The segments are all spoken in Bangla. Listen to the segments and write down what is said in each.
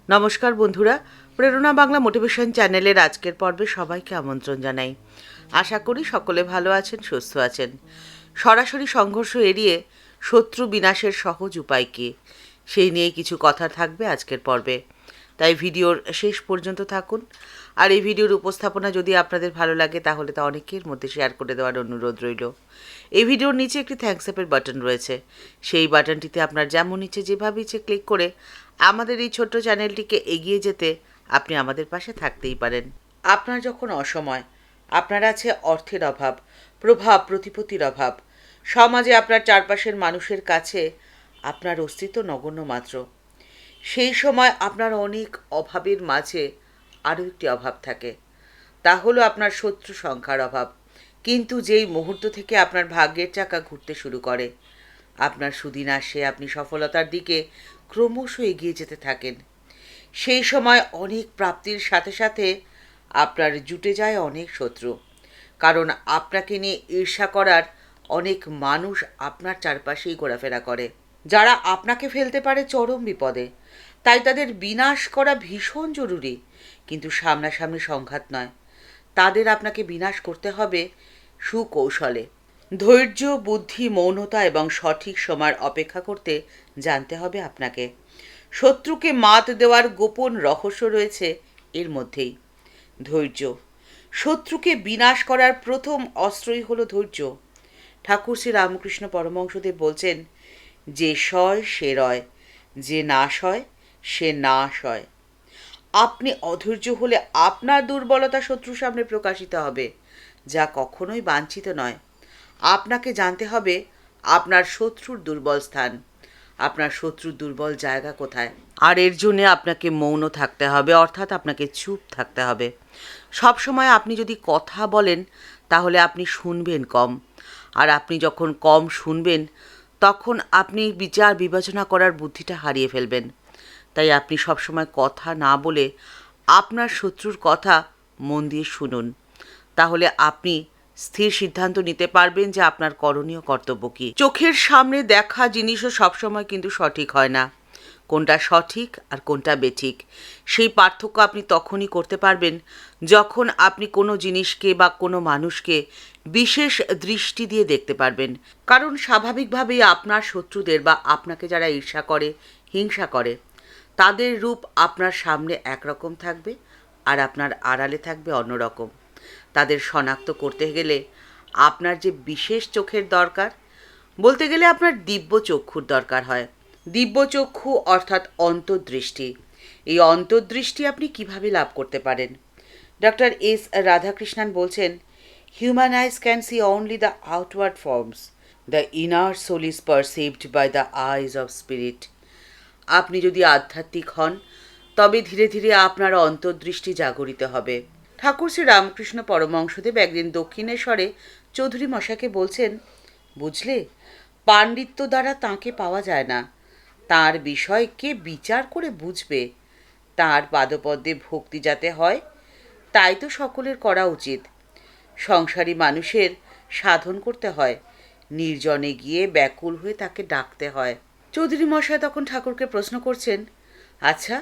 নমস্কার বন্ধুরা, প্রেরণা বাংলা মোটিভেশন চ্যানেলের আজকের পর্বে সবাইকে আমন্ত্রণ জানাই। আশা করি সকলে ভালো আছেন, সুস্থ আছেন। সরাসরি সংঘর্ষ এড়িয়ে শত্রু বিনাশের সহজ উপায় কী, সেই নিয়ে কিছু কথা থাকবে আজকের পর্বে, তাই ভিডিওর শেষ পর্যন্ত থাকুন। আর এই ভিডিওর উপস্থাপনা যদি আপনাদের ভালো লাগে তাহলে তা অনেকের মধ্যে শেয়ার করে দেওয়ার অনুরোধ রইল। এই ভিডিওর নিচে একটি থ্যাঙ্কস আপের বাটন রয়েছে, সেই বাটনটিতে আপনার যেমন ইচ্ছে যেভাবে ইচ্ছে ক্লিক করে আমাদের এই ছোট্ট চ্যানেলটিকে এগিয়ে যেতে আপনি আমাদের পাশে থাকতেই পারেন। আপনার যখন অসময়, আপনার আছে অর্থের অভাব, প্রভাব প্রতিপত্তির অভাব, সমাজে আপনার চারপাশের মানুষের কাছে আপনার অস্তিত্ব নগণ্য মাত্র, সেই সময় আপনার অনেক অভাবের মাঝে আরও একটি অভাব থাকে, তা হলো আপনার শত্রু সংখ্যার অভাব। কিন্তু যেই মুহূর্ত থেকে আপনার ভাগ্যের চাকা ঘুরতে শুরু করে, আপনার সুদিন আসে, আপনি সফলতার দিকে ক্রমশ এগিয়ে যেতে থাকেন, সেই সময় অনেক প্রাপ্তির সাথে সাথে আপনার জুটে যায় অনেক শত্রু। কারণ আপনাকে নিয়ে ঈর্ষা করার অনেক মানুষ আপনার চারপাশেই ঘোরাফেরা করে, যারা আপনাকে ফেলতে পারে চরম বিপদে। তাই তাদের বিনাশ করা ভীষণ জরুরি, কিন্তু সামনাসামনি সংঘাত নয়। তাদের আপনাকে বিনাশ করতে হবে সুকৌশলে। ধৈর্য, বুদ্ধি, মৌনতা এবং সঠিক সময়ের অপেক্ষা করতে জানতে হবে আপনাকে। শত্রুকে মাত দেওয়ার গোপন রহস্য রয়েছে এর মধ্যেই, ধৈর্য। শত্রুকে বিনাশ করার প্রথম অস্ত্রই হলো ধৈর্য। ঠাকুর শ্রী রামকৃষ্ণ পরমহংসদেব বলছেন, যে সয় সে রয়, যে না সয় সে না সয়। আপনি অধৈর্য হলে আপনার দুর্বলতা শত্রুর সামনে প্রকাশিত হবে, যা কখনোই বাঞ্ছিত নয়। আপনাকে জানতে হবে আপনার শত্রুর দুর্বল স্থান, আপনার শত্রুর দুর্বল জায়গা কোথায়। আর এর জন্যে আপনাকে মৌন থাকতে হবে, অর্থাৎ আপনাকে চুপ থাকতে হবে। সব সময় আপনি যদি কথা বলেন তাহলে আপনি শুনবেন কম, আর আপনি যখন কম শুনবেন তখন আপনি বিচার বিবেচনা করার বুদ্ধিটা হারিয়ে ফেলবেন। তাই আপনি সবসময় কথা না বলে আপনার শত্রুর কথা মন দিয়ে শুনুন, তাহলে আপনি স্থির সিদ্ধান্ত নিতে পারবেন যে আপনার করণীয় কর্তব্য কী। চোখের সামনে দেখা জিনিসও সবসময় কিন্তু সঠিক হয় না। কোনটা সঠিক আর কোনটা বেঠিক, সেই পার্থক্য আপনি তখনই করতে পারবেন যখন আপনি কোনো জিনিসকে বা কোনো মানুষকে বিশেষ দৃষ্টি দিয়ে দেখতে পারবেন। কারণ স্বাভাবিকভাবেই আপনার শত্রুদের বা আপনাকে যারা ঈর্ষা করে, হিংসা করে, তাদের রূপ আপনার সামনে একরকম থাকবে আর আপনার আড়ালে থাকবে অন্যরকম। তাদের শনাক্ত করতে গেলে আপনার যে বিশেষ চোখের দরকার, বলতে গেলে আপনার দিব্য চক্ষুর দরকার হয়। দিব্য চক্ষু অর্থাৎ অন্তর্দৃষ্টি। এই অন্তর্দৃষ্টি আপনি কিভাবে লাভ করতে পারেন? ডক্টর এস রাধাকৃষ্ণন বলছেন, human eyes can see only the outward forms, the inner soul is perceived by the eyes of spirit. আপনি যদি আধ্যাত্মিক হন তবে ধীরে ধীরে আপনার অন্তর্দৃষ্টি জাগরিত হবে। ঠাকুর শ্রী রামকৃষ্ণ পরমহংসদেব একদিন দক্ষিণেশ্বরে চৌধুরী মশাইকে বলছেন, বুঝলে, পাণ্ডিত্য দ্বারা তাঁকে পাওয়া যায় না, তাঁর বিষয়কে বিচার করে বুঝবে। তাঁর পাদপদ্মে ভক্তি যাতে হয় তাই তো সকলের করা উচিত। সংসারী মানুষের সাধন করতে হয়, নির্জনে গিয়ে ব্যাকুল হয়ে তাকে ডাকতে হয়। চৌধুরী মশাই তখন ঠাকুরকে প্রশ্ন করছেন, আচ্ছা,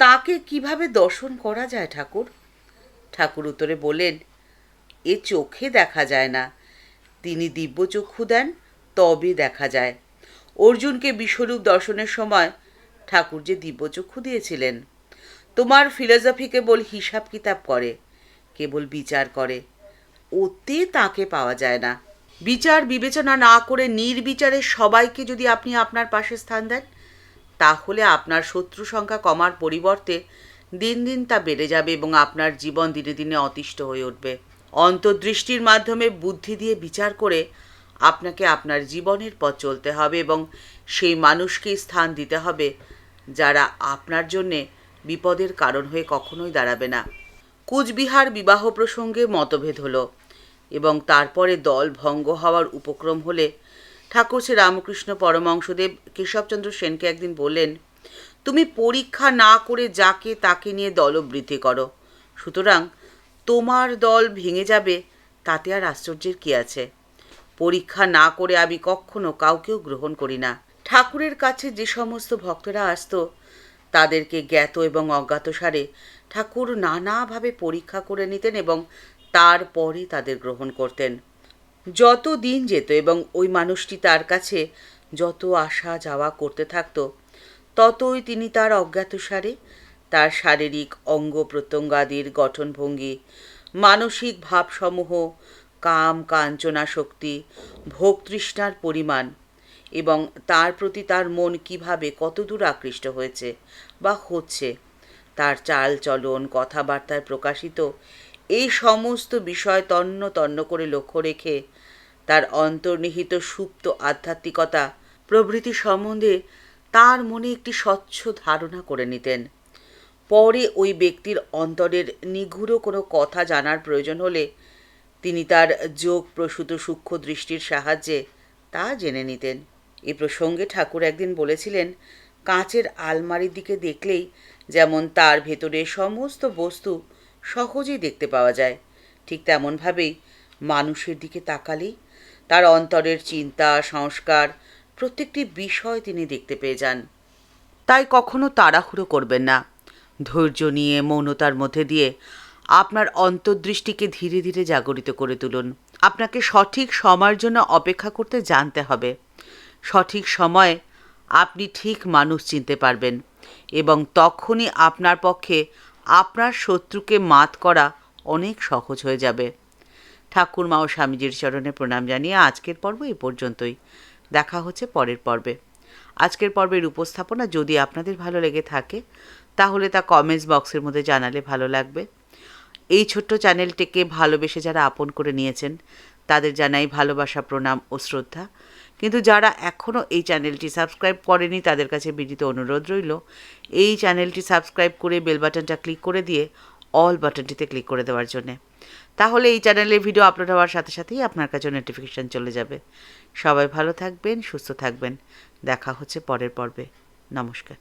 তাকে কিভাবে দর্শন করা যায় ঠাকুর? ঠাকুর উত্তরে বলেন, এ চোখে দেখা যায় না, তিনি দিব্যচক্ষু দেন তবে দেখা যায়। অর্জুনকে বিশ্বরূপ দর্শনের সময় ঠাকুর যে দিব্যচক্ষু দিয়েছিলেন। তোমার ফিলসফি কেবল হিসাব কিতাব করে, কেবল বিচার করে, ওতে তাকে পাওয়া যায় না। বিচার বিবেচনা না করে নির্বিচারে সবাইকে যদি আপনি আপনার পাশে স্থান দেন, তাহলে আপনার শত্রু সংখ্যা কমার পরিবর্তে দিন দিন তা বেড়ে যাবে এবং আপনার জীবন দিনে দিনে অতিষ্ঠ হয়ে উঠবে। অন্তর্দৃষ্টির মাধ্যমে বুদ্ধি দিয়ে বিচার করে আপনাকে আপনার জীবনের পথ চলতে হবে এবং সেই মানুষকেই স্থান দিতে হবে যারা আপনার জন্যে বিপদের কারণ হয়ে কখনোই দাঁড়াবে না। কুচবিহার বিবাহ প্রসঙ্গে মতভেদ হলো এবং তারপরে দল ভঙ্গ হওয়ার উপক্রম হলে ঠাকুর শ্রী রামকৃষ্ণ পরমহংসদেব কেশবচন্দ্র সেনকে একদিন বললেন, তুমি পরীক্ষা না করে যাকে তাকে নিয়ে দলবৃদ্ধি করো, সুতরাং তোমার দল ভেঙে যাবে, তাতে আর আশ্চর্যের কী আছে? পরীক্ষা না করে আমি কখনো কাউকেও গ্রহণ করি না। ঠাকুরের কাছে যে সমস্ত ভক্তরা আসতো তাদেরকে জ্ঞাত এবং অজ্ঞাতসারে ঠাকুর নানাভাবে পরীক্ষা করে নিতেন এবং তারপরই তাদের গ্রহণ করতেন। যত দিন যেত এবং ওই মানুষটি তার কাছে যত আসা যাওয়া করতে থাকত, ততই তিনি তার অজ্ঞাতসারে তার শারীরিক অঙ্গ প্রত্যঙ্গাদির গঠনভঙ্গি, মানসিক ভাবসমূহ, কাম কাঞ্চনাসক্তি, ভোগতৃষ্ণার পরিমাণ এবং তার প্রতি তার মন কিভাবে কতদূর আকৃষ্ট হয়েছে বা হচ্ছে, তার চাল চলন কথাবার্তায় প্রকাশিত এই সমস্ত বিষয় তন্ন তন্ন করে লক্ষ্য রেখে তার অন্তর্নিহিত সুপ্ত আধ্যাত্মিকতা প্রভৃতি সম্বন্ধে তার মনে একটি স্বচ্ছ ধারণা করে নিতেন। পরে ওই ব্যক্তির অন্তরের নিগূঢ় কোনো কথা জানার প্রয়োজন হলে তিনি তার যোগ প্রসূত সূক্ষ্ম দৃষ্টির সাহায্যে তা জেনে নিতেন। এ প্রসঙ্গে ঠাকুর একদিন বলেছিলেন, কাঁচের আলমারির দিকে দেখলেই যেমন তার ভেতরে সমস্ত বস্তু সহজেই দেখতে পাওয়া যায়, ঠিক তেমনভাবেই মানুষের দিকে তাকালেই তার অন্তরের চিন্তা সংস্কার প্রত্যেকটি বিষয় তিনি দেখতে পেয়ে যান। তাই কখনো তাড়াহুড়ো করবেন না। ধৈর্য নিয়ে মৌনতার মধ্যে দিয়ে আপনার অন্তর্দৃষ্টিকে ধীরে ধীরে জাগরিত করে তুলুন। আপনাকে সঠিক সময়ের জন্য অপেক্ষা করতে জানতে হবে। সঠিক সময়ে আপনি ঠিক মানুষ চিনতে পারবেন এবং তখনই আপনার পক্ষে আপনার শত্রুকে মাত করা অনেক সহজ হয়ে যাবে। ঠাকুরমা ও স্বামীজির চরণে প্রণাম জানিয়ে আজকের পর্ব এই পর্যন্তই। দেখা হচ্ছে পরের পর্বে। আজকের পর্বের উপস্থাপনা যদি আপনাদের ভালো লেগে থাকে তাহলে তা কমেন্টস বক্সের মধ্যে জানালে ভালো লাগবে। এই ছোট্ট চ্যানেলটিকে ভালোবেসে যারা আপন করে নিয়েছেন তাদের জানাই ভালোবাসা, প্রণাম ও শ্রদ্ধা। কিন্তু যারা এখনও এই চ্যানেলটি সাবস্ক্রাইব করেনি তাদের কাছে বিনীত অনুরোধ রইল এই চ্যানেলটি সাবস্ক্রাইব করে বেল বাটনটা ক্লিক করে দিয়ে অল বাটনটিতে ক্লিক করে দেওয়ার জন্যে। তাহলে এই চ্যানেলের ভিডিও আপলোড হওয়ার সাথে সাথেই আপনার কাছে নোটিফিকেশান চলে যাবে। সবাই ভালো থাকবেন, সুস্থ থাকবেন। দেখা হচ্ছে পরের পর্বে। নমস্কার।